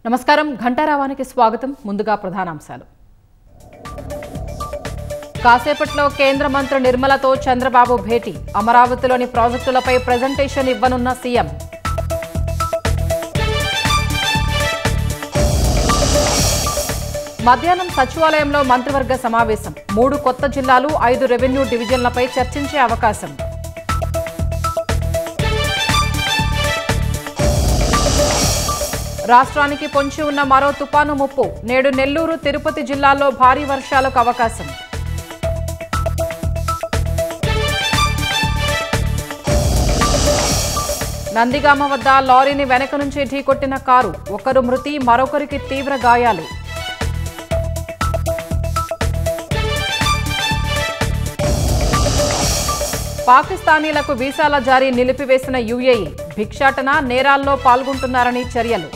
నమస్కారం ఘంటారావానికి స్వాగతం ముందుగా ప్రధానాంశాలు కాసేపట్లో కేంద్ర మంత్రి నిర్మలతో చంద్రబాబు భేటీ అమరావతిలోని ప్రాజెక్టులపై ప్రెజెంటేషన్ ఇవ్వనున్న సీఎం మధ్యాహ్నం సచివాలయంలో మంత్రివర్గ సమావేశం 3 కొత్త జిల్లాలు 5 రెవెన్యూ డివిజన్లపై చర్చించే అవకాశం రాష్ట్రానికి పొంచి ఉన్న మరో తుపాను ముప్పు నేడు నెల్లూరు తిరుపతి జిల్లాల్లో భారీ వర్షాలకు అవకాశం నందిగామ వద్ద లారీని వెనక నుంచి ఢీకొట్టిన కారు ఒకరు మృతి మరొకరికి తీవ్ర గాయాలు పాకిస్తానీలకు వీసాల జారీ నిలిపివేసిన యుఏఈ భిక్షాటన నేరాల్లో పాల్గొంటున్నారని చర్యలు